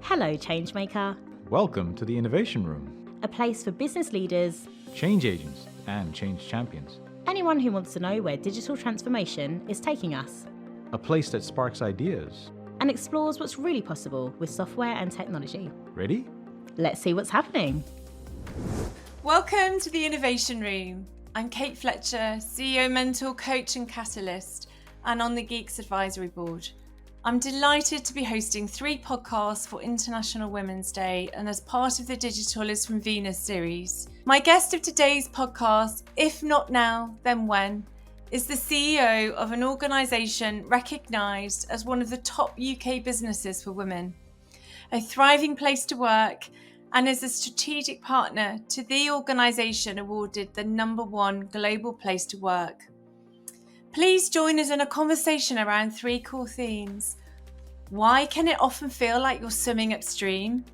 Hello, Changemaker, Welcome to the Innovation Room. a place for business leaders, Change agents and change champions. anyone who wants to know where digital transformation is taking us, A place that sparks ideas. and explores what's really possible with software and technology. Ready? Let's see what's happening. Welcome to the Innovation Room. I'm Kate Fletcher, CEO, mentor, coach and catalyst, and on the Geeks Advisory Board. I'm delighted to be hosting 3 podcasts for International Women's Day and as part of the Digital is from Venus series. My guest of today's podcast, if not now, then when, is the CEO of an organisation recognised as one of the top UK businesses for women, a thriving place to work, and is a strategic partner to the organisation awarded the #1 global place to work. Please join us in a conversation around 3 core themes. Why can it often feel like you're swimming upstream?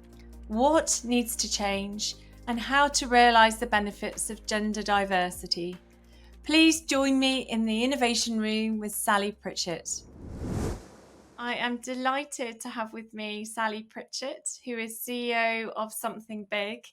What needs to change? And how to realise the benefits of gender diversity. Please join me in the Innovation Room with Sally Pritchett. I am delighted to have with me Sally Pritchett, who is CEO of Something Big.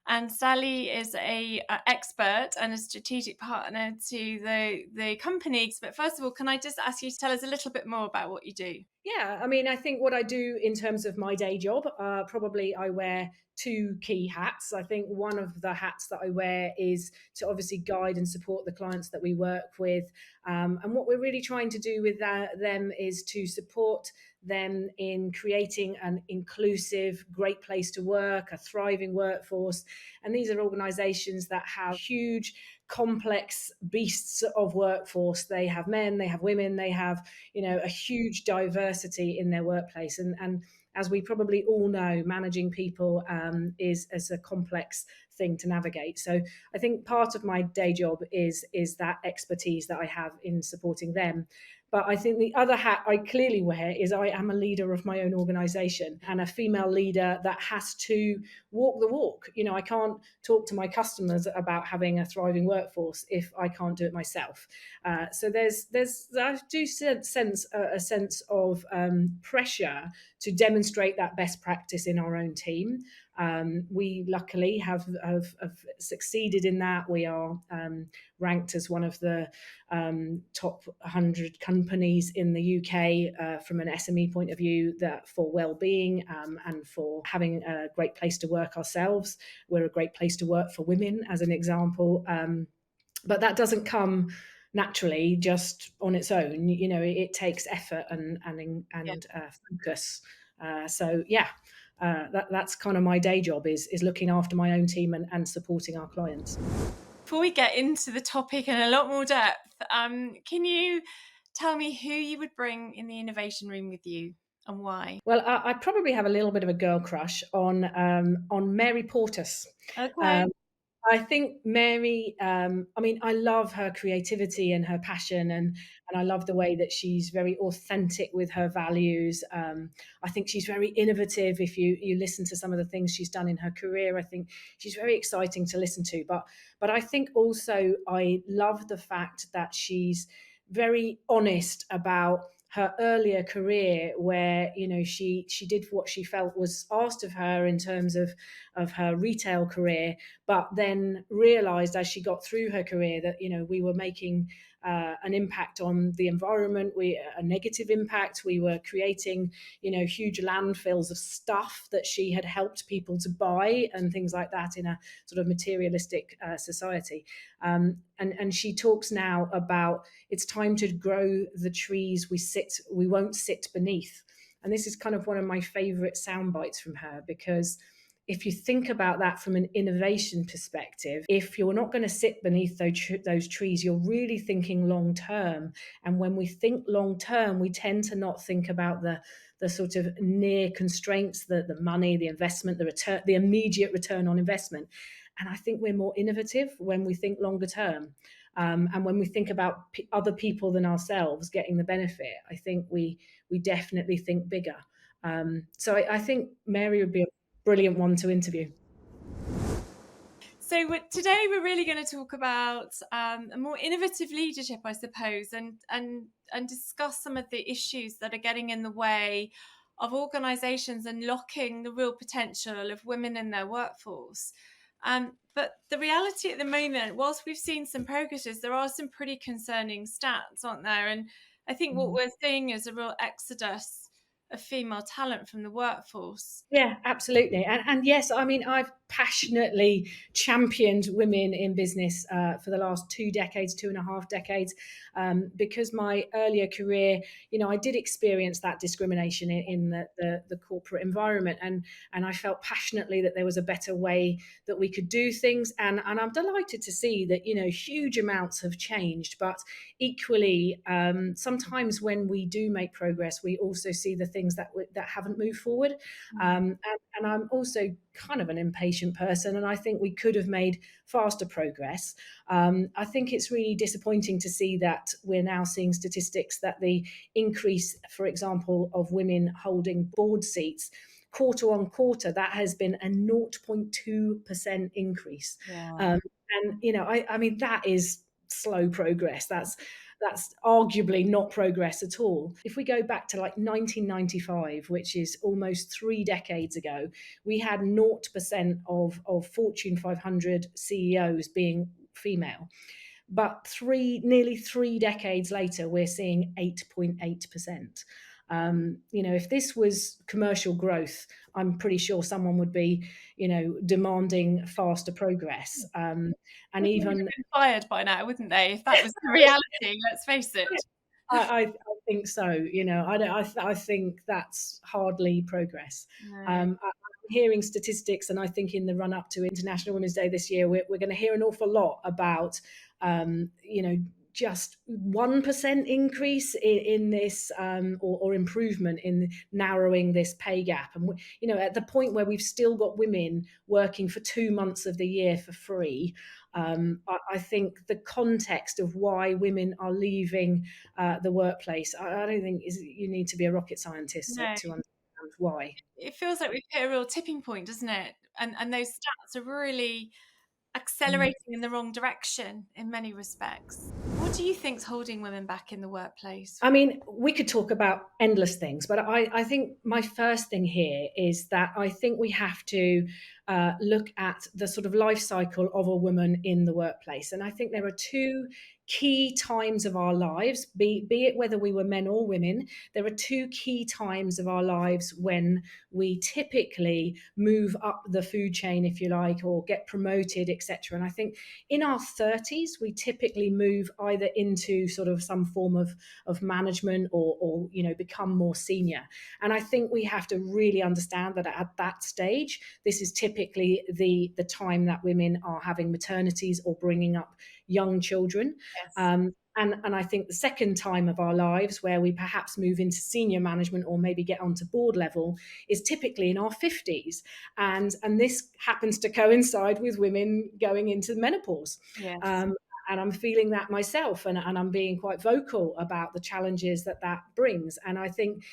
And Sally is a expert and a strategic partner to the company. But first of all, can I just ask you to tell us a little bit more about what you do? Yeah, I mean, I think what I do in terms of my day job, probably I wear 2 key hats. I think one of the hats that I wear is to obviously guide and support the clients that we work with. And what we're really trying to do with them is to support them in creating an inclusive, great place to work, a thriving workforce. And these are organizations that have huge, complex beasts of workforce. They have men, they have women, they have, a huge diversity in their workplace. And as we probably all know, managing people is a complex thing to navigate. So I think part of my day job is that expertise that I have in supporting them. But I think the other hat I clearly wear is I am a leader of my own organization and a female leader that has to walk the walk. I can't talk to my customers about having a thriving workforce if I can't do it myself. So I do sense a sense of pressure to demonstrate that best practice in our own team. We luckily have succeeded in that. We are ranked as one of the top 100 companies in the UK from an SME point of view that for well-being and for having a great place to work ourselves. We're a great place to work for women, as an example. But that doesn't come naturally just on its own. It takes effort and focus. That's kind of my day job is looking after my own team and supporting our clients. Before we get into the topic in a lot more depth, can you tell me who you would bring in the Innovation Room with you and why? Well, I probably have a little bit of a girl crush on Mary Portas. Okay. I think Mary, I love her creativity and her passion, and I love the way that she's very authentic with her values. I think she's very innovative. If you listen to some of the things she's done in her career, I think she's very exciting to listen to. But I think also I love the fact that she's very honest about her earlier career, where she did what she felt was asked of her in terms of her retail career, but then realized as she got through her career that we were making an impact on the environment, a negative impact. We were creating huge landfills of stuff that she had helped people to buy and things like that in a sort of materialistic society. And she talks now about it's time to grow the trees we won't sit beneath. And this is kind of one of my favorite sound bites from her, because if you think about that from an innovation perspective, if you're not going to sit beneath those trees, you're really thinking long term. And when we think long term, we tend to not think about the sort of near constraints, the money, the investment, the return, the immediate return on investment. And I think we're more innovative when we think longer term. And when we think about other people than ourselves getting the benefit, I think we definitely think bigger. So I think Mary would be a brilliant one to interview. So today we're really going to talk about a more innovative leadership, I suppose, and discuss some of the issues that are getting in the way of organisations unlocking the real potential of women in their workforce. But the reality at the moment, whilst we've seen some progress, is there are some pretty concerning stats, aren't there? And I think what we're seeing is a real exodus of female talent from the workforce. Yeah, absolutely. And yes, I mean, I've passionately championed women in business for the last 2 decades, 2.5 decades, because my earlier career, I did experience that discrimination in the corporate environment. And I felt passionately that there was a better way that we could do things. And I'm delighted to see that, huge amounts have changed. But equally, sometimes when we do make progress, we also see the things that haven't moved forward. And I'm also kind of an impatient person, and I think we could have made faster progress. I think it's really disappointing to see that we're now seeing statistics that the increase, for example, of women holding board seats quarter on quarter, that has been a 0.2% increase. Yeah. And I mean, that is slow progress. That's arguably not progress at all. If we go back to like 1995, which is almost 3 decades ago, we had 0% of Fortune 500 CEOs being female. But nearly 3 decades later, we're seeing 8.8%. If this was commercial growth, I'm pretty sure someone would be, demanding faster progress. And even been fired by now, wouldn't they? If that was the reality, let's face it. I think so. I think that's hardly progress. No. I'm hearing statistics, and I think in the run up to International Women's Day this year, we're going to hear an awful lot about, just 1% increase in this, or improvement in narrowing this pay gap. And, at the point where we've still got women working for 2 months of the year for free, I think the context of why women are leaving the workplace, I don't think you need to be a rocket scientist to understand why. It feels like we've hit a real tipping point, doesn't it? And those stats are really accelerating in the wrong direction in many respects. What do you think's holding women back in the workplace? I mean, we could talk about endless things, but I think my first thing here is that I think we have to look at the sort of life cycle of a woman in the workplace. And I think there are two key times of our lives, be it whether we were men or women, there are two key times of our lives when we typically move up the food chain, if you like, or get promoted, etc. And I think in our 30s, we typically move either into sort of some form of management or become more senior. And I think we have to really understand that at that stage, this is typically the time that women are having maternities or bringing up young children. Yes. And I think the second time of our lives where we perhaps move into senior management or maybe get onto board level is typically in our 50s. And this happens to coincide with women going into menopause. Yes. And I'm feeling that myself, and I'm being quite vocal about the challenges that brings. And I think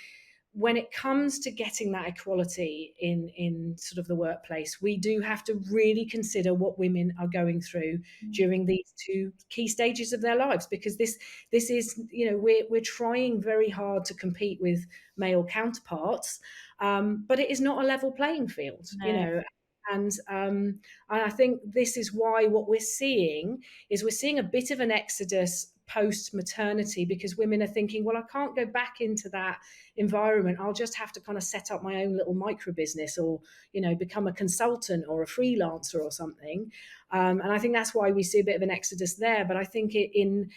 when it comes to getting that equality in sort of the workplace, we do have to really consider what women are going through during these two key stages of their lives, because this is, we're trying very hard to compete with male counterparts, but it is not a level playing field. No. And I think this is why what we're seeing a bit of an exodus post maternity, because women are thinking, well, I can't go back into that environment. I'll just have to kind of set up my own little micro business, or become a consultant or a freelancer or something. And I think that's why we see a bit of an exodus there. But I think in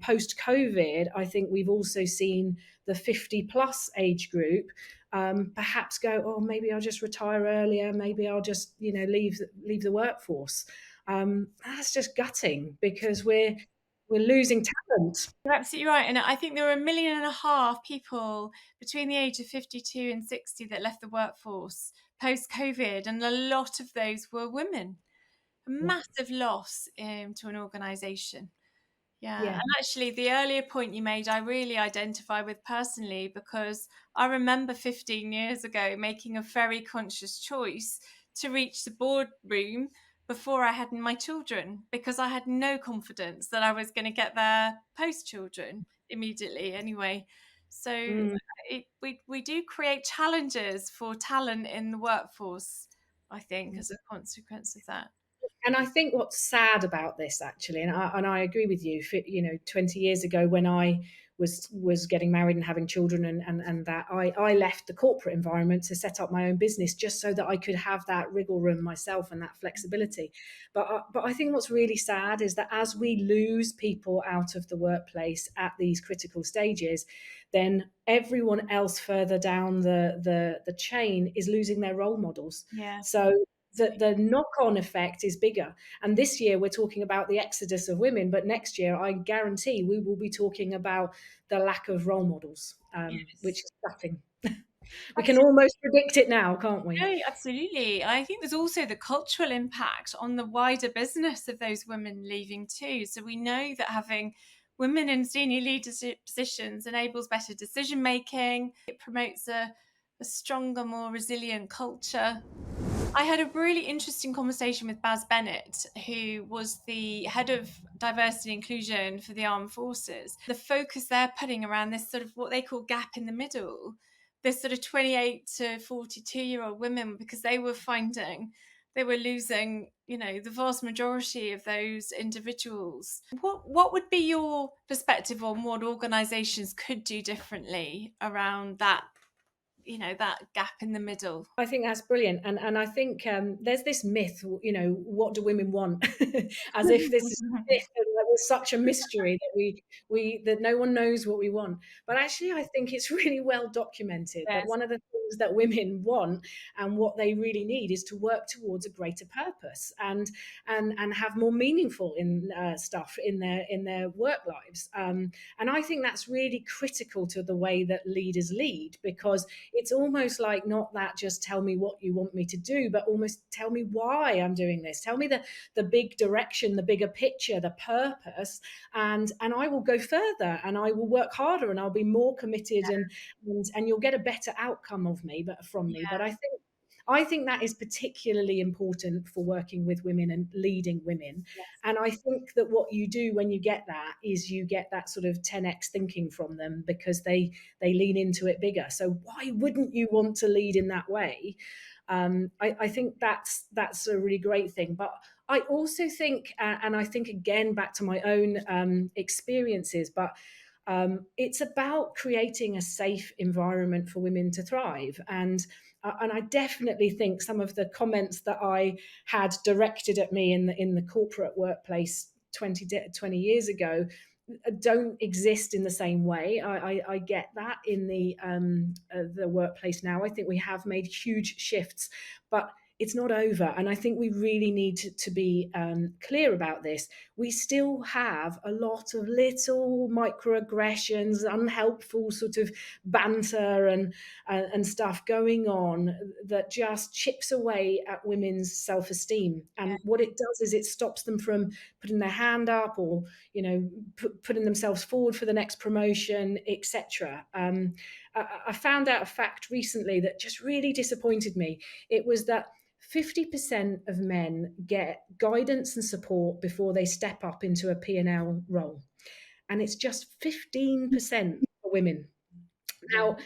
post COVID, I think we've also seen the 50 plus age group perhaps go, oh, maybe I'll just retire earlier, maybe I'll just leave the workforce. That's just gutting, because we're losing talent. You're absolutely right. And I think there were 1.5 million people between the age of 52 and 60 that left the workforce post-COVID. And a lot of those were women. A massive loss to an organisation. Yeah. And actually, the earlier point you made, I really identify with personally, because I remember 15 years ago making a very conscious choice to reach the boardroom before I had my children, because I had no confidence that I was going to get there post children immediately anyway. So Mm. we do create challenges for talent in the workforce, I think, as a consequence of that. And I think what's sad about this actually, and I agree with you, 20 years ago when I was getting married and having children and that I left the corporate environment to set up my own business just so that I could have that wriggle room myself and that flexibility. But I think what's really sad is that as we lose people out of the workplace at these critical stages, then everyone else further down the chain is losing their role models. Yeah. So the knock-on effect is bigger. And this year we're talking about the exodus of women, but next year I guarantee we will be talking about the lack of role models, which Yes. is nothing. We can almost predict it now, can't we? No, absolutely. I think there's also the cultural impact on the wider business of those women leaving too. So we know that having women in senior leadership positions enables better decision making. It promotes a stronger, more resilient culture. I had a really interesting conversation with Baz Bennett, who was the head of diversity and inclusion for the armed forces. The focus they're putting around this sort of what they call gap in the middle, this sort of 28 to 42-year-old women, because they were finding they were losing, the vast majority of those individuals. What would be your perspective on what organizations could do differently around that, that gap in the middle? I think that's brilliant, and I think there's this myth, what do women want, as if this is a myth and that was such a mystery that we that no one knows what we want. But actually, I think it's really well documented that Yes. one of the things that women want and what they really need is to work towards a greater purpose and have more meaningful in stuff in their work lives. And I think that's really critical to the way that leaders lead, because it's almost like not that just tell me what you want me to do, but almost tell me why I'm doing this. Tell me the big direction, the bigger picture, the purpose, and I will go further and I will work harder and I'll be more committed and you'll get a better outcome of me, but from me. But I think that is particularly important for working with women and leading women. Yes. And I think that what you do when you get that is you get that sort of 10x thinking from them, because they lean into it bigger. So why wouldn't you want to lead in that way? I think that's a really great thing. But I also think, and I think again back to my own experiences, but it's about creating a safe environment for women to thrive. And I definitely think some of the comments that I had directed at me in the corporate workplace 20 years ago don't exist in the same way. I get that in the workplace now. I think we have made huge shifts, but it's not over. And I think we really need to be clear about this. We still have a lot of little microaggressions, unhelpful sort of banter and stuff going on that just chips away at women's self-esteem. And what it does is it stops them from putting their hand up or putting themselves forward for the next promotion, etc. I found out a fact recently that just really disappointed me. It was that 50% of men get guidance and support before they step up into a P&L role, and it's just 15% for women. Now,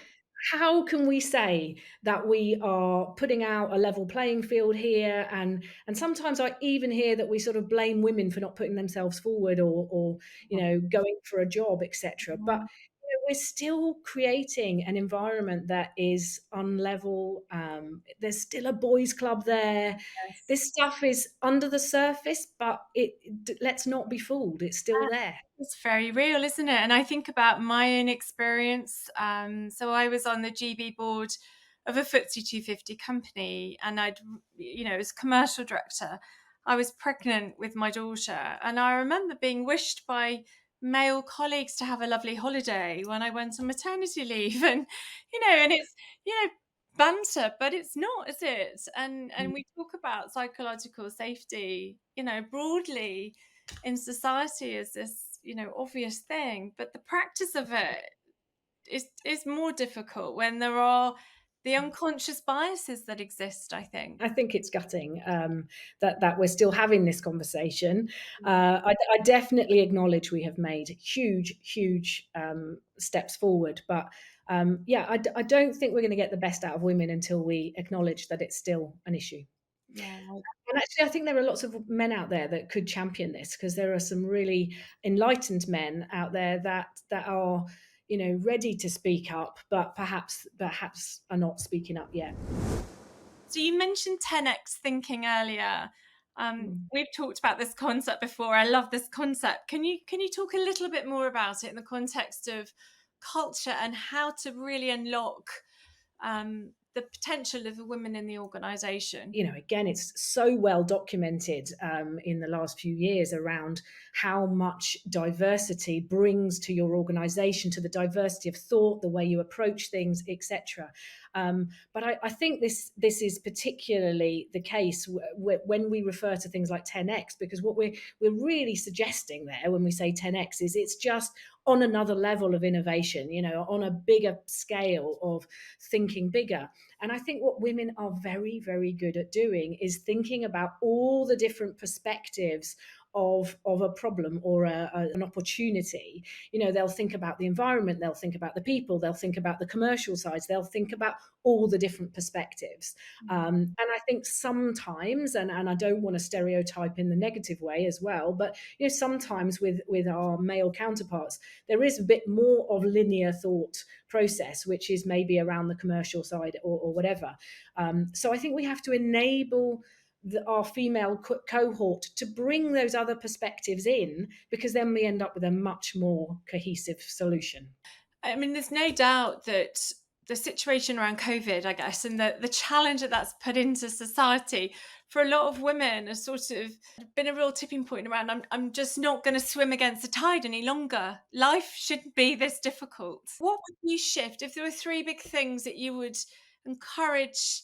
how can we say that we are putting out a level playing field here? And sometimes I even hear that we sort of blame women for not putting themselves forward or going for a job, etc. But we're still creating an environment that is unlevel. There's still a boys' club there. Yes. This stuff is under the surface, but let's not be fooled. It's still there. It's very real, isn't it? And I think about my own experience. So I was on the GB board of a FTSE 250 company, and as commercial director, I was pregnant with my daughter, and I remember being wished by male colleagues to have a lovely holiday when I went on maternity leave, and it's banter, but it's not, is it? And we talk about psychological safety, broadly in society as this obvious thing, but the practice of it is more difficult when there are the unconscious biases that exist, I think. I think it's gutting that we're still having this conversation. I definitely acknowledge we have made huge steps forward, but I don't think we're going to get the best out of women until we acknowledge that it's still an issue. Yeah. And actually, I think there are lots of men out there that could champion this, because there are some really enlightened men out there that are, ready to speak up, but perhaps are not speaking up yet. So you mentioned 10x thinking earlier. We've talked about this concept before. I love this concept. Can you talk a little bit more about it in the context of culture and how to really unlock the potential of the women in the organisation? Again, it's so well documented in the last few years around how much diversity brings to your organization, to the diversity of thought, the way you approach things, etc. But I think this is particularly the case when we refer to things like 10x, because what we're really suggesting there when we say 10x is it's just on another level of innovation, on a bigger scale of thinking bigger. And I think what women are very, very good at doing is thinking about all the different perspectives of a problem or an opportunity. They'll think about the environment, they'll think about the people, they'll think about the commercial sides, they'll think about all the different perspectives. And I think sometimes, and I don't want to stereotype in the negative way as well, but sometimes with our male counterparts, there is a bit more of linear thought process, which is maybe around the commercial side or whatever. So I think we have to enable our female cohort to bring those other perspectives in, because then we end up with a much more cohesive solution. I mean, there's no doubt that the situation around COVID, I guess, and the challenge that's put into society for a lot of women has sort of been a real tipping point around, I'm just not going to swim against the tide any longer. Life shouldn't be this difficult. What would you shift if there were three big things that you would encourage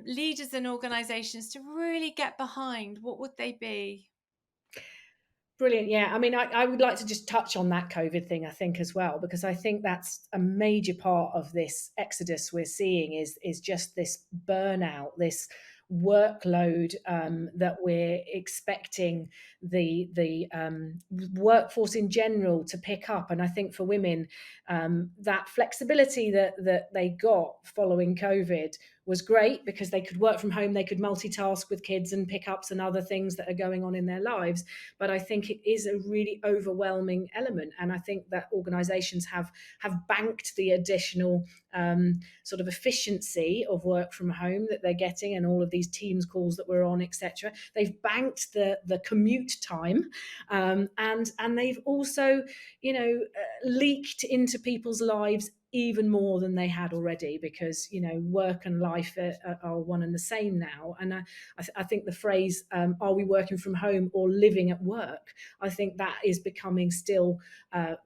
leaders and organisations to really get behind? What would they be? Brilliant. Yeah. I mean, I would like to just touch on that COVID thing, I think, as well, because I think that's a major part of this exodus we're seeing is just this burnout, this workload that we're expecting the workforce in general to pick up. And I think for women, that flexibility that they got following COVID was great, because they could work from home, they could multitask with kids and pickups and other things that are going on in their lives. But I think it is a really overwhelming element, and I think that organisations have banked the additional sort of efficiency of work from home that they're getting, and all of these Teams calls that we're on, etc. They've banked the commute time, and they've also leaked into people's lives even more than they had already, because work and life are one and the same now. And I think the phrase are we working from home or living at work, I think that is becoming still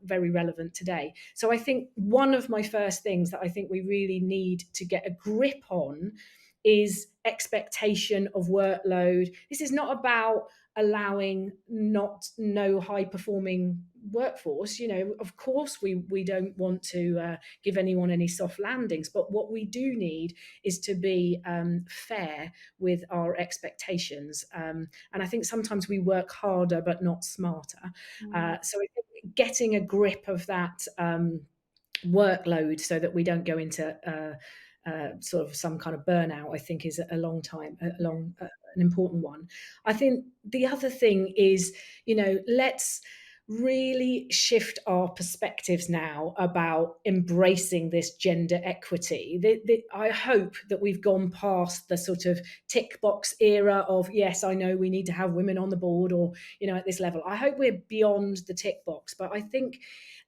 very relevant today. So I think one of my first things that I think we really need to get a grip on is expectation of workload. This is not about allowing no high performing workforce. Of course we don't want to give anyone any soft landings, but what we do need is to be fair with our expectations, and I think sometimes we work harder but not smarter. So I think getting a grip of that workload so that we don't go into sort of some kind of burnout, I think is an important one. I think the other thing is, let's really shift our perspectives now about embracing this gender equity. I hope that we've gone past the sort of tick box era of, yes, I know we need to have women on the board, or, at this level. I hope we're beyond the tick box, but I think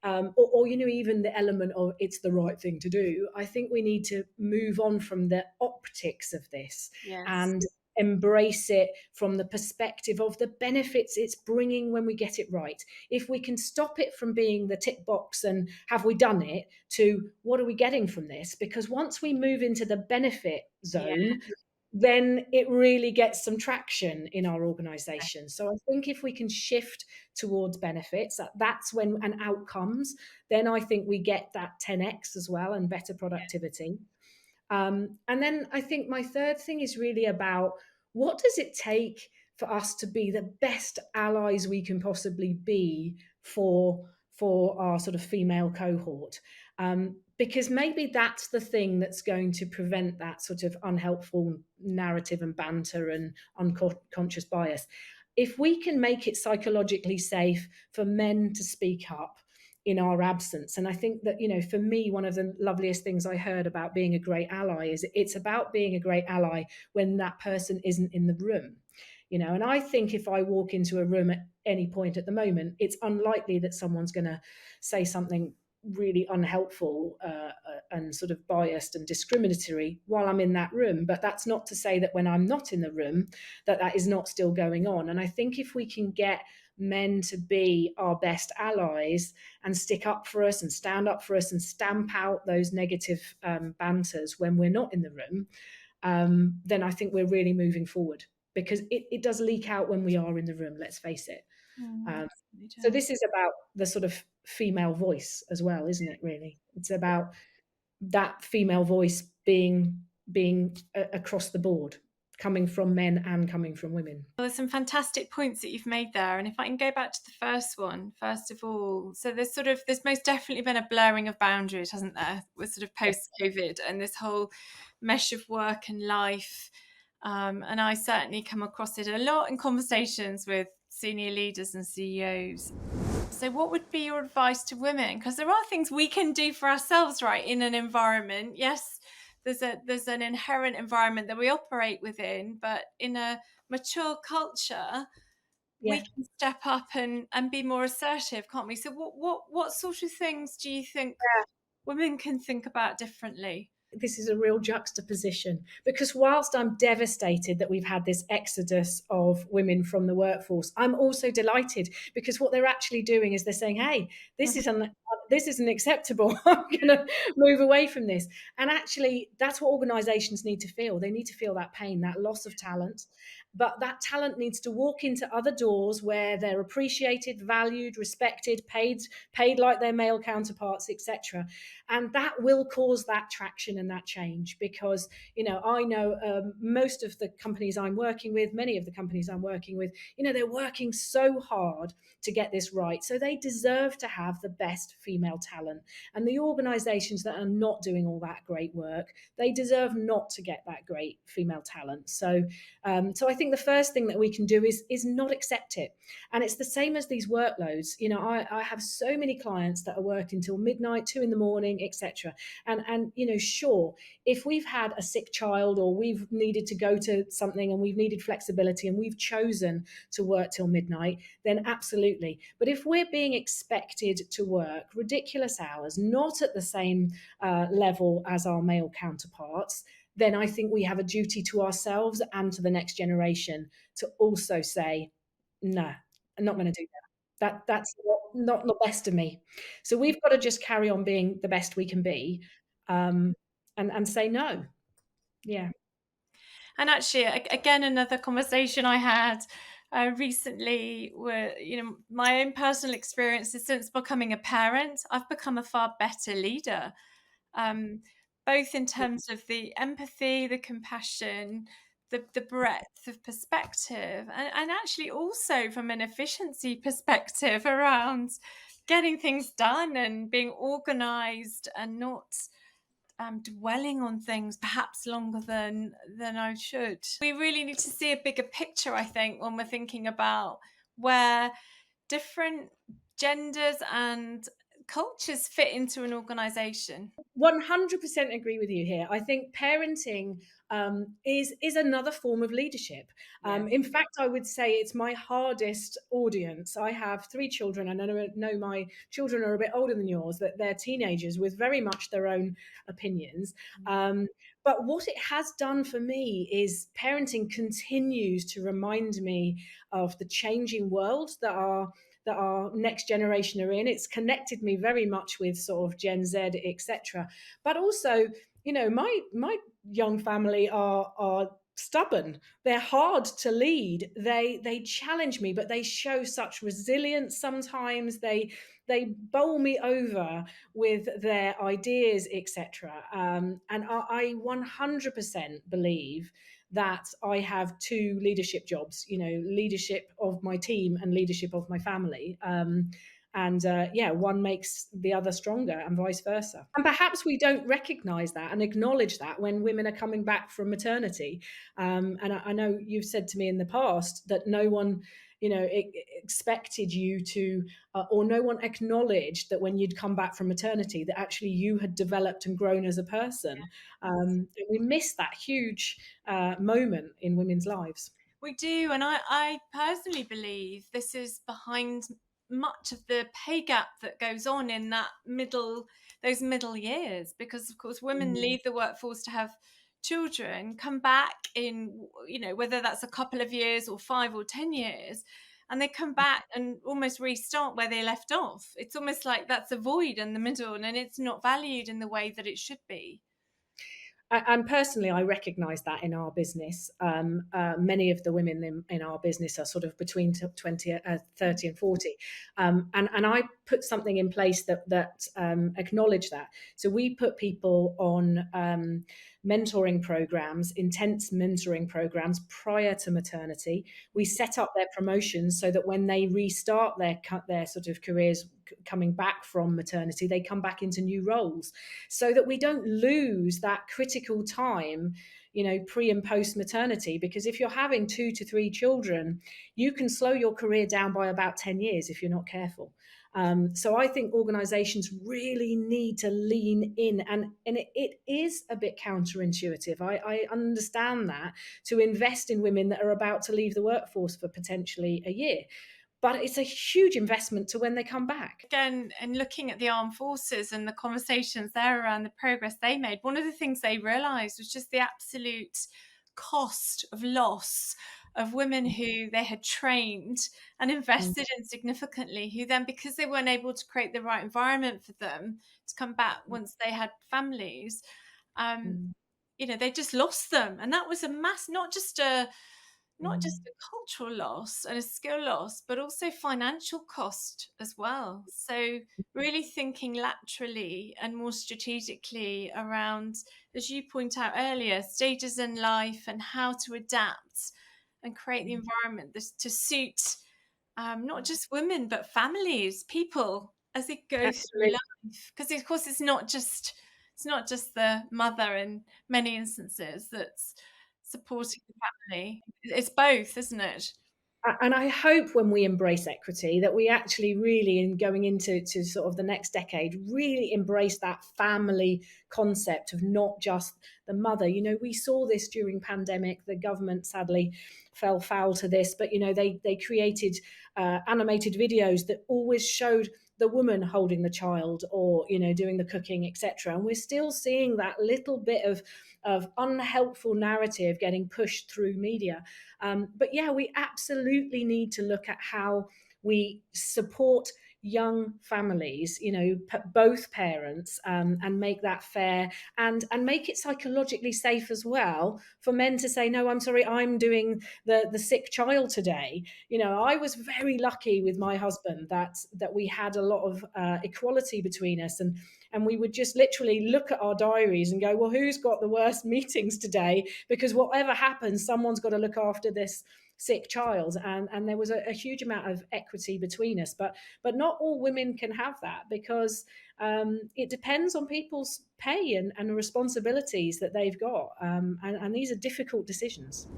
or even the element of it's the right thing to do. I think we need to move on from the optics of this, Yes. and embrace it from the perspective of the benefits it's bringing when we get it right. If we can stop it from being the tick box and have we done it, to what are we getting from this? Because once we move into the benefit zone, then it really gets some traction in our organization. So I think if we can shift towards benefits, that's when, and outcomes, then I think we get that 10x as well, and better productivity. And then I think my third thing is really about what does it take for us to be the best allies we can possibly be for our sort of female cohort. Because maybe that's the thing that's going to prevent that sort of unhelpful narrative and banter and unconscious bias. If we can make it psychologically safe for men to speak up in our absence. And I think that, for me, one of the loveliest things I heard about being a great ally is it's about being a great ally when that person isn't in the room. And I think if I walk into a room at any point at the moment, it's unlikely that someone's going to say something really unhelpful and sort of biased and discriminatory while I'm in that room. But that's not to say that when I'm not in the room, that is not still going on. And I think if we can get men to be our best allies and stick up for us and stand up for us and stamp out those negative banters when we're not in the room, then I think we're really moving forward, because it does leak out when we are in the room, let's face it. So this is about the sort of female voice as well, isn't it, really? It's about that female voice being across the board, coming from men and coming from women. Well, there's some fantastic points that you've made there. And if I can go back to the first one, first of all, so there's most definitely been a blurring of boundaries, hasn't there? With sort of post-COVID and this whole mesh of work and life. And I certainly come across it a lot in conversations with senior leaders and CEOs. So what would be your advice to women? Because there are things we can do for ourselves, right, in an environment. Yes, there's an inherent environment that we operate within, but in a mature culture, we can step up and be more assertive, can't we? So what sort of things do you think women can think about differently? This is a real juxtaposition, because whilst I'm devastated that we've had this exodus of women from the workforce, I'm also delighted because what they're actually doing is they're saying, hey, this isn't acceptable. I'm going to move away from this. And actually, that's what organizations need to feel. They need to feel that pain, that loss of talent. But that talent needs to walk into other doors where they're appreciated, valued, respected, paid like their male counterparts, etc. And that will cause that traction and that change, because I know most of the companies I'm working with, many of the companies I'm working with, they're working so hard to get this right, so they deserve to have the best female talent. And the organizations that are not doing all that great work, they deserve not to get that great female talent. So I think the first thing that we can do is not accept it. And it's the same as these workloads. I have so many clients that are working till midnight, 2 a.m, etc. And sure, if we've had a sick child or we've needed to go to something and we've needed flexibility and we've chosen to work till midnight, then absolutely. But if we're being expected to work ridiculous hours, not at the same level as our male counterparts, then I think we have a duty to ourselves and to the next generation to also say, no, I'm not going to do that. That's not the best of me. So we've got to just carry on being the best we can be, and say no. Yeah. And actually, again, another conversation I had recently, where my own personal experiences since becoming a parent, I've become a far better leader, both in terms of the empathy, the compassion, the breadth of perspective, and actually also from an efficiency perspective around getting things done and being organized and not dwelling on things perhaps longer than I should. We really need to see a bigger picture, I think, when we're thinking about where different genders and cultures fit into an organization. 100% agree with you here. I think parenting is another form of leadership. In fact, I would say it's my hardest audience. I have 3 children, and I know my children are a bit older than yours, that they're teenagers with very much their own opinions. But what it has done for me is parenting continues to remind me of the changing world that our next generation are in. It's connected me very much with sort of Gen Z, etc. But also, my young family are stubborn. They're hard to lead. They challenge me, but they show such resilience sometimes. They they bowl me over with their ideas, etc. And I 100% believe that I have two leadership jobs, leadership of my team and leadership of my family. And one makes the other stronger and vice versa. And perhaps we don't recognize that and acknowledge that when women are coming back from maternity. And I know you've said to me in the past that no one expected you to or no one acknowledged that when you'd come back from maternity that actually you had developed and grown as a person. We miss that huge moment in women's lives. We do, and I personally believe this is behind much of the pay gap that goes on in those middle years, because of course women leave the workforce to have children, come back in, whether that's a couple of years or 5 or 10 years, and they come back and almost restart where they left off. It's almost like that's a void in the middle, and it's not valued in the way that it should be. And personally, I recognise that in our business. Many of the women in our business are sort of between 30 and 40. And I put something in place that acknowledge that. So we put people on mentoring programs, intense mentoring programs prior to maternity. We set up their promotions so that when they restart their sort of careers coming back from maternity, they come back into new roles, so that we don't lose that critical time, pre and post maternity. Because if you're having 2 to 3 children, you can slow your career down by about 10 years if you're not careful. So I think organizations really need to lean in, and it is a bit counterintuitive. I understand that, to invest in women that are about to leave the workforce for potentially a year. But it's a huge investment to when they come back. Again, and looking at the armed forces and the conversations there around the progress they made, one of the things they realised was just the absolute cost of loss of women who they had trained and invested in significantly, who then, because they weren't able to create the right environment for them to come back once they had families, they just lost them. And that was a mass, not just a cultural loss and a skill loss, but also financial cost as well. So really thinking laterally and more strategically around, as you point out earlier, stages in life and how to adapt and create the environment to suit not just women, but families, people as they go through life. Because of course it's not just the mother in many instances that's supporting the family. It's both, isn't it? And I hope when we embrace equity that we actually really, in going into sort of the next decade, really embrace that family concept of not just the mother. We saw this during pandemic. The government sadly fell foul to this, but they created animated videos that always showed the woman holding the child, or doing the cooking, etc. And we're still seeing that little bit of unhelpful narrative getting pushed through media. But yeah, we absolutely need to look at how we support young families, both parents, and make that fair, and make it psychologically safe as well for men to say, no, I'm sorry, I'm doing the sick child today. I was very lucky with my husband that we had a lot of equality between us, and we would just literally look at our diaries and go, well, who's got the worst meetings today? Because whatever happens, someone's got to look after this sick child. And there was a huge amount of equity between us, but not all women can have that, because it depends on people's pay and responsibilities that they've got, and these are difficult decisions.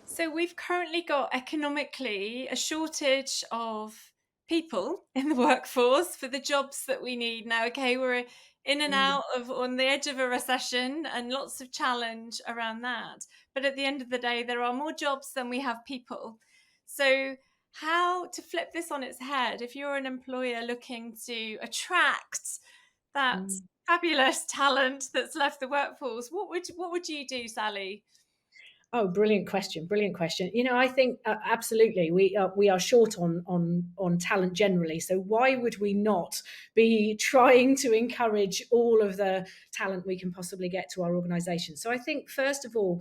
So we've currently got economically a shortage of people in the workforce for the jobs that we need now. Okay, we're in and out of, on the edge of a recession, and lots of challenge around that. But at the end of the day, there are more jobs than we have people. So how to flip this on its head, if you're an employer looking to attract that fabulous talent that's left the workforce, what would you do, Sally? Oh, brilliant question! Brilliant question. I think absolutely we are short on talent generally. So why would we not be trying to encourage all of the talent we can possibly get to our organisation? So I think first of all,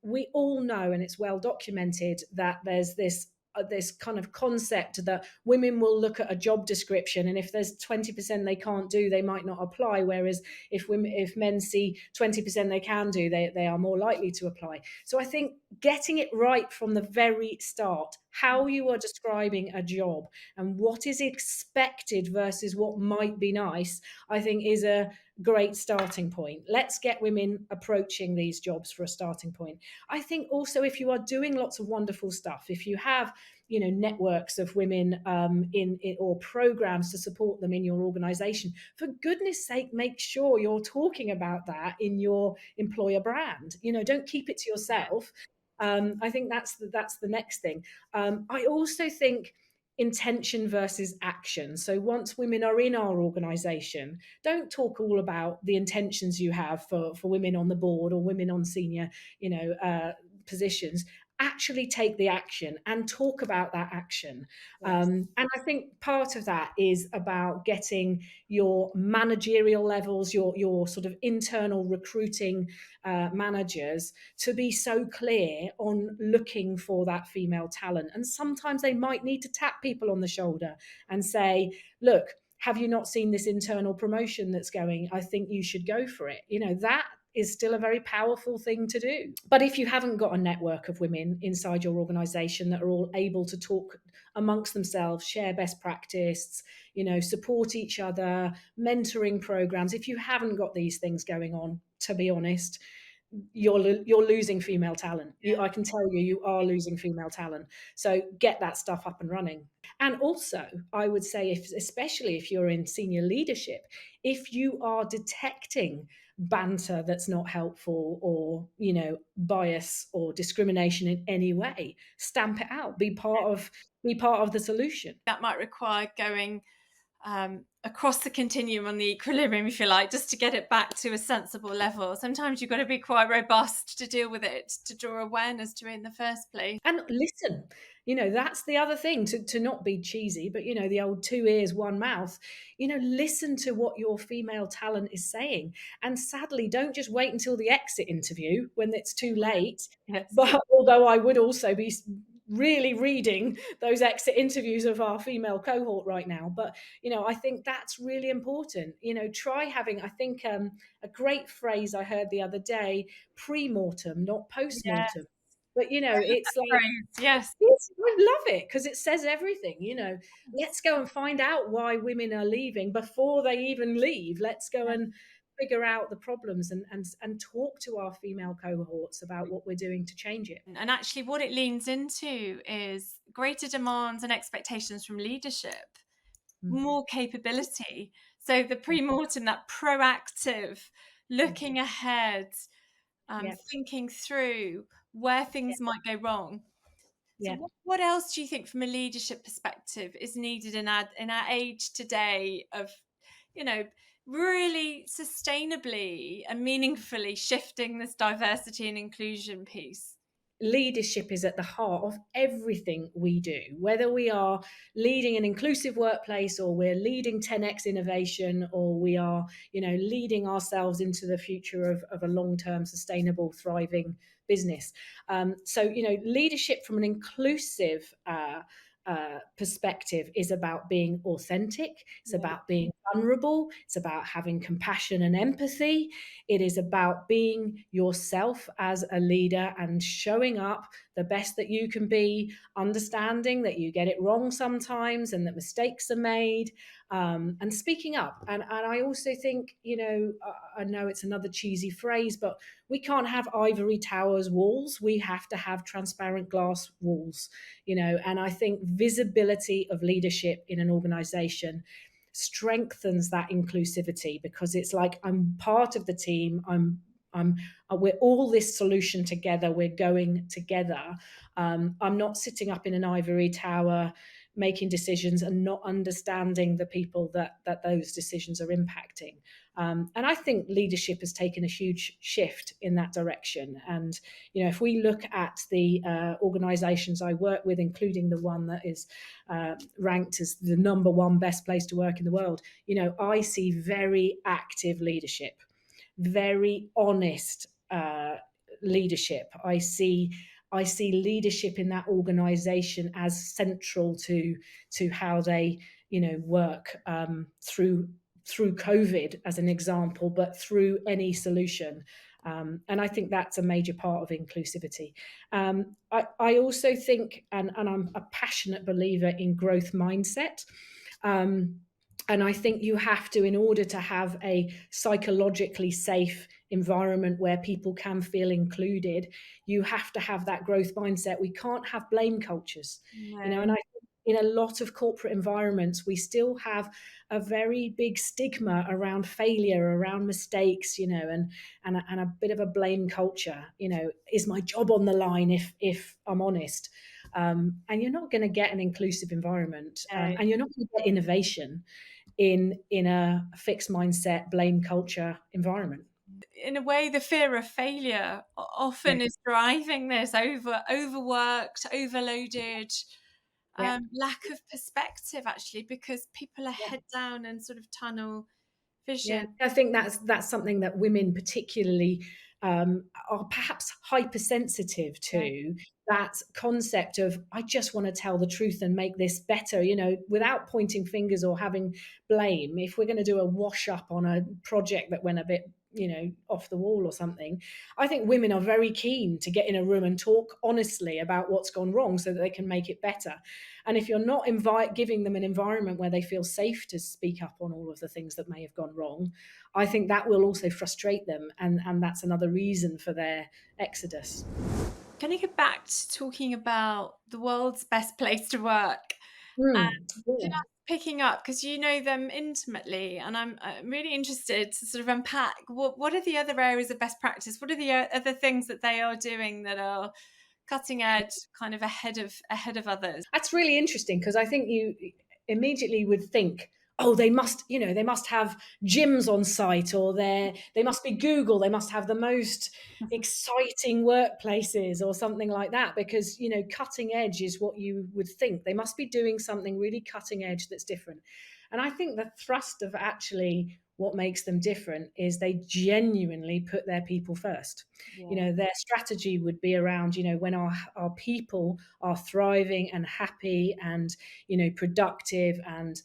we all know, and it's well documented, that there's this this kind of concept that women will look at a job description, and if there's 20% they can't do, they might not apply. Whereas if men see 20% they can do, they are more likely to apply. So I think getting it right from the very start, how you are describing a job and what is expected versus what might be nice, I think is a great starting point. Let's get women approaching these jobs for a starting point. I think also, if you are doing lots of wonderful stuff, if you have networks of women in or programs to support them in your organization, for goodness sake, make sure you're talking about that in your employer brand. Don't keep it to yourself. I think that's the next thing. I also think intention versus action. So once women are in our organization, don't talk all about the intentions you have for women on the board or women on senior positions. Actually take the action and talk about that action. Yes. And I think part of that is about getting your managerial levels, your sort of internal recruiting managers to be so clear on looking for that female talent. And sometimes they might need to tap people on the shoulder and say, look, have you not seen this internal promotion that's going? I think you should go for it. That is still a very powerful thing to do. But if you haven't got a network of women inside your organization that are all able to talk amongst themselves, share best practice, support each other, mentoring programs, if you haven't got these things going on, to be honest, you're losing female talent. I can tell you are losing female talent. So get that stuff up and running. And also, I would say, especially if you're in senior leadership, if you are detecting banter that's not helpful, or bias or discrimination in any way, stamp it out. Be part of the solution. That might require going across the continuum on the equilibrium, if you like, just to get it back to a sensible level. Sometimes you've got to be quite robust to deal with it, to draw awareness to it in the first place. And listen, that's the other thing, to not be cheesy, but the old 2 ears, 1 mouth. Listen to what your female talent is saying. And sadly, don't just wait until the exit interview when it's too late. Yes. But although I would also be really reading those exit interviews of our female cohort right now, but I think that's really important. Try having, I think, a great phrase I heard the other day: pre-mortem, not post-mortem. Yes. But it's like, yes, I love it because it says everything. Let's go and find out why women are leaving before they even leave. Let's go and figure out the problems and talk to our female cohorts about what we're doing to change it. And actually what it leans into is greater demands and expectations from leadership, more capability. So the pre-mortem, that proactive looking ahead, thinking through where things might go wrong. So what else do you think, from a leadership perspective, is needed in our age today of really sustainably and meaningfully shifting this diversity and inclusion piece? Leadership is at the heart of everything we do, whether we are leading an inclusive workplace, or we're leading 10x innovation, or we are leading ourselves into the future of a long-term sustainable thriving business. So leadership from an inclusive perspective is about being authentic. It's about being vulnerable. It's about having compassion and empathy. It is about being yourself as a leader and showing up the best that you can be, understanding that you get it wrong sometimes and that mistakes are made, and speaking up. And I also think, I know it's another cheesy phrase, but we can't have ivory towers walls. We have to have transparent glass walls, and I think visibility of leadership in an organization strengthens that inclusivity, because it's like, I'm part of the team. We're all this solution together. We're going together. I'm not sitting up in an ivory tower making decisions and not understanding the people that those decisions are impacting. And I think leadership has taken a huge shift in that direction. And, if we look at the organizations I work with, including the one that is ranked as the #1 best place to work in the world, I see very active leadership, very honest leadership. I see I see leadership in that organization as central to how they, work through COVID as an example, but through any solution. And I think that's a major part of inclusivity. I also think, and I'm a passionate believer in growth mindset. And I think you have to, in order to have a psychologically safe environment where people can feel included, you have to have that growth mindset. We can't have blame cultures, No. and I think in a lot of corporate environments, we still have a very big stigma around failure, around mistakes, and a bit of a blame culture. Is my job on the line if I'm honest? And you're not going to get an inclusive environment, No. and you're not going to get innovation in a fixed mindset, blame culture environment. In a way, the fear of failure often Yeah. is driving this overworked, overloaded, Yeah. lack of perspective, actually, because people are head down and sort of tunnel Yeah, vision. I think that's something that women particularly are perhaps hypersensitive Yeah. to, that concept of, I just want to tell the truth and make this better, without pointing fingers or having blame. If we're going to do a wash up on a project that went a bit, off the wall or something, I think women are very keen to get in a room and talk honestly about what's gone wrong so that they can make it better. And if you're not giving them an environment where they feel safe to speak up on all of the things that may have gone wrong, I think that will also frustrate them. And that's another reason for their exodus. Can I get back to talking about the world's best place to work? And Yeah. just picking up, because you know them intimately, and I'm really interested to sort of unpack what are the other areas of best practice? What are the other things that they are doing that are cutting edge, kind of ahead of others? That's really interesting, because I think you immediately would think, oh, they must have gyms on site, or they must be Google, they must have the most exciting workplaces or something like that, because cutting edge is what you would think. They must be doing something really cutting edge that's different. And I think the thrust of actually what makes them different is they genuinely put their people first. Yeah. Their strategy would be around, when our people are thriving and happy and productive and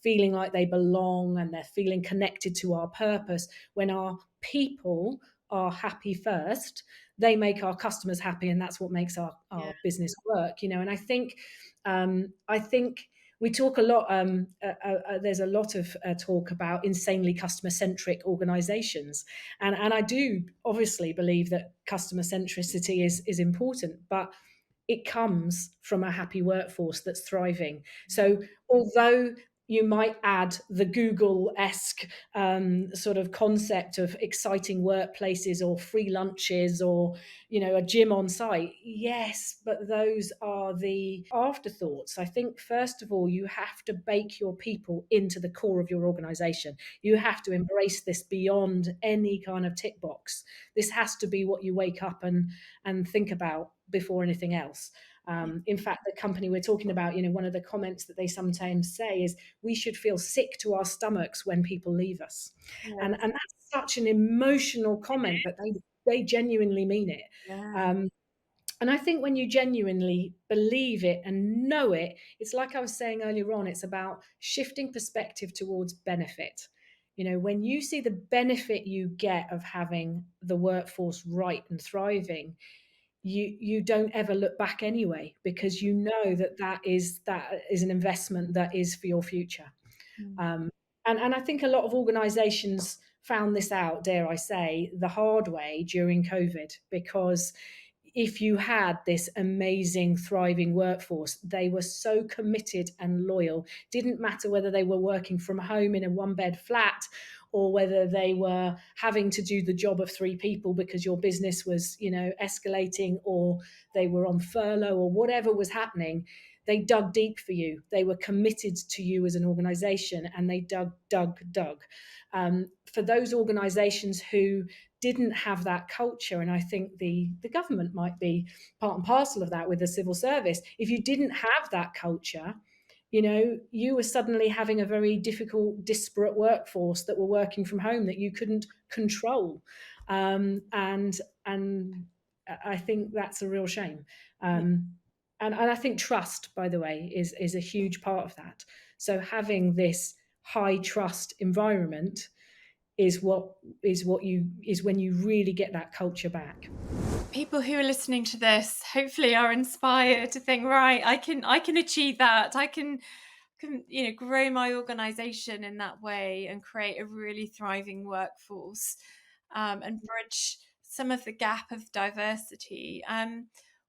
feeling like they belong, and they're feeling connected to our purpose. When our people are happy first, they make our customers happy, and that's what makes our Yeah. business work. And I think we talk a lot. There's a lot of talk about insanely customer-centric organisations, and I do obviously believe that customer centricity is important, but it comes from a happy workforce that's thriving. So although you might add the Google-esque sort of concept of exciting workplaces or free lunches or a gym on site, yes, but those are the afterthoughts. I think first of all, you have to bake your people into the core of your organization. You have to embrace this beyond any kind of tick box. This has to be what you wake up and think about before anything else. In fact, the company we're talking about, one of the comments that they sometimes say is, we should feel sick to our stomachs when people leave us. Yeah. And that's such an emotional comment, but they genuinely mean it. Yeah. And I think when you genuinely believe it and know it, it's like I was saying earlier on, it's about shifting perspective towards benefit. When you see the benefit you get of having the workforce right and thriving, you don't ever look back anyway, because that is an investment that is for your future. Mm. And I think a lot of organizations found this out, dare I say, the hard way during COVID, because if you had this amazing, thriving workforce, they were so committed and loyal. Didn't matter whether they were working from home in a one-bed flat, or whether they were having to do the job of three people because your business was, escalating, or they were on furlough, or whatever was happening. They dug deep for you. They were committed to you as an organization, and they dug. For those organizations who didn't have that culture, and I think the government might be part and parcel of that with the civil service, if you didn't have that culture, you were suddenly having a very difficult, disparate workforce that were working from home that you couldn't control. And I think that's a real shame. And I think trust, by the way, is a huge part of that. So having this high trust environment is when you really get that culture back. People who are listening to this hopefully are inspired to think, right, I can achieve that. I can grow my organization in that way and create a really thriving workforce, and bridge some of the gap of diversity.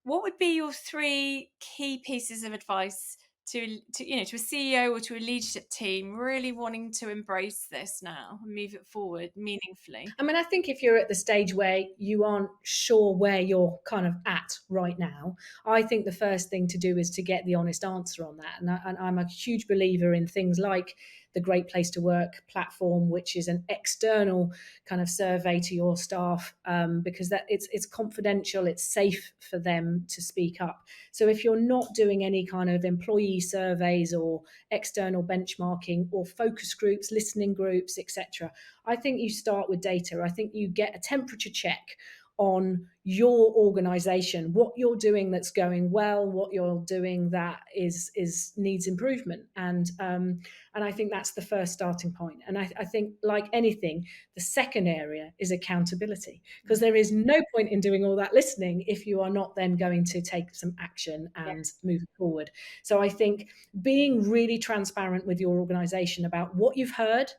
What would be your 3 key pieces of advice to a CEO or to a leadership team really wanting to embrace this now and move it forward meaningfully? I mean, I think if you're at the stage where you aren't sure where you're kind of at right now, I think the first thing to do is to get the honest answer on that. And I'm a huge believer in things like the Great Place to Work platform, which is an external kind of survey to your staff, because that it's confidential, it's safe for them to speak up. So if you're not doing any kind of employee surveys or external benchmarking or focus groups, listening groups, etc., I think you start with data. I think you get a temperature check on your organization, what you're doing that's going well, what you're doing that is needs improvement. And I think that's the first starting point. And I think, like anything, the second area is accountability, because there is no point in doing all that listening if you are not then going to take some action and move forward. So I think being really transparent with your organization about what you've heard,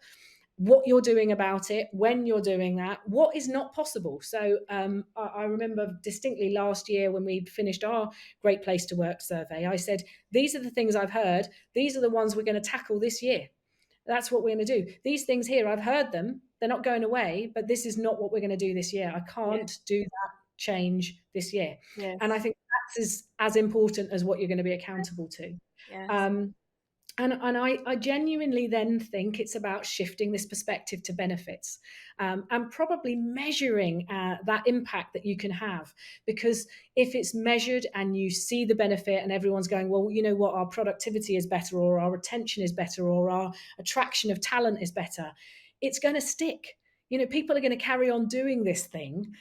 what you're doing about it, when you're doing that, what is not possible. So I remember distinctly last year when we finished our Great Place to Work survey, I said, these are the things I've heard. These are the ones we're going to tackle this year. That's what we're going to do. These things here, I've heard them. They're not going away, but this is not what we're going to do this year. I can't do that change this year. Yes. And I think that's as important as what you're going to be accountable to. Yes. And I genuinely then think it's about shifting this perspective to benefits, and probably measuring that impact that you can have. Because if it's measured and you see the benefit and everyone's going, well, you know what, our productivity is better, or our retention is better, or our attraction of talent is better, it's going to stick. People are going to carry on doing this thing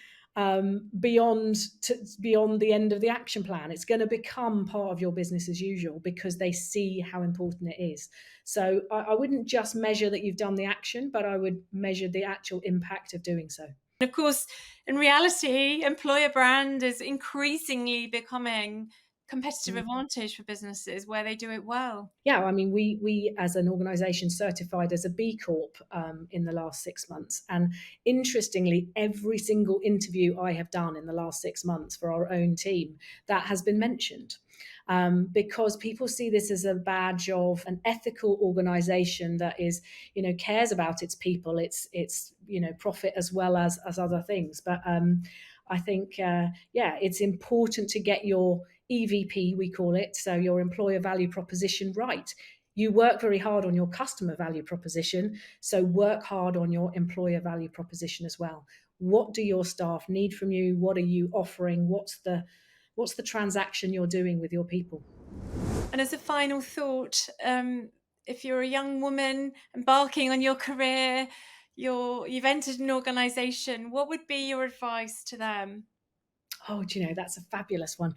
beyond the end of the action plan. It's going to become part of your business as usual because they see how important it is. So I wouldn't just measure that you've done the action, but I would measure the actual impact of doing so. Of course, in reality, employer brand is increasingly becoming competitive advantage for businesses where they do it well. Yeah, I mean, we as an organisation certified as a B Corp in the last 6 months. And interestingly, every single interview I have done in the last 6 months for our own team, that has been mentioned. Because people see this as a badge of an ethical organisation that is, cares about its people, its profit as well as other things. But I think, it's important to get your EVP, we call it, so your employer value proposition, right. You work very hard on your customer value proposition, so work hard on your employer value proposition as well. What do your staff need from you? What are you offering? What's the transaction you're doing with your people? And as a final thought, if you're a young woman embarking on your career, you've entered an organisation, what would be your advice to them? Oh, that's a fabulous one.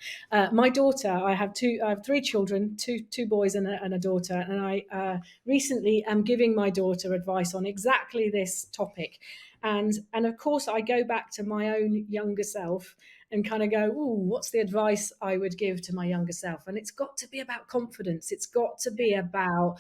My daughter, I have 3 children, two boys and a daughter, and I recently am giving my daughter advice on exactly this topic. And of course, I go back to my own younger self and kind of go, ooh, what's the advice I would give to my younger self? And it's got to be about confidence. It's got to be about,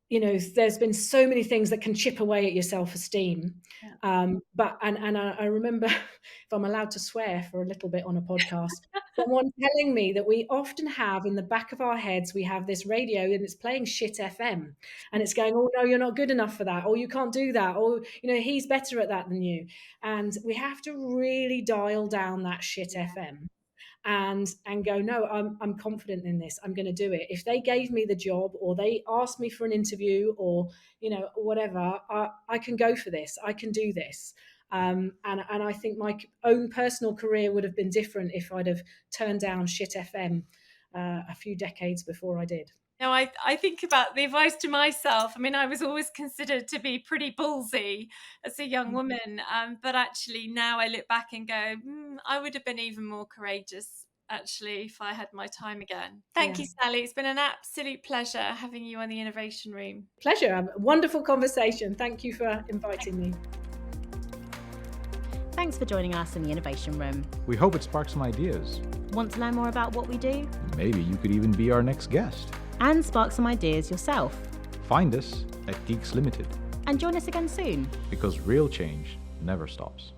there's been so many things that can chip away at your self-esteem. But I remember, if I'm allowed to swear for a little bit on a podcast, someone telling me that we often have in the back of our heads, we have this radio and it's playing shit FM, and it's going, oh no, you're not good enough for that, or you can't do that, or he's better at that than you. And we have to really dial down that shit FM and go, no, I'm confident in this. I'm going to do it. If they gave me the job or they asked me for an interview or, whatever, I can go for this. I can do this. And I think my own personal career would have been different if I'd have turned down shit FM a few decades before I did. No, I think about the advice to myself. I mean, I was always considered to be pretty ballsy as a young woman, but actually now I look back and go, I would have been even more courageous, actually, if I had my time again. Thank Yeah. you, Sally. It's been an absolute pleasure having you on the Innovation Room. Pleasure. A wonderful conversation. Thank you for inviting me. Thanks for joining us in the Innovation Room. We hope it sparks some ideas. Want to learn more about what we do? Maybe you could even be our next guest. And spark some ideas yourself. Find us at Geeks Limited, And join us again soon. because real change never stops.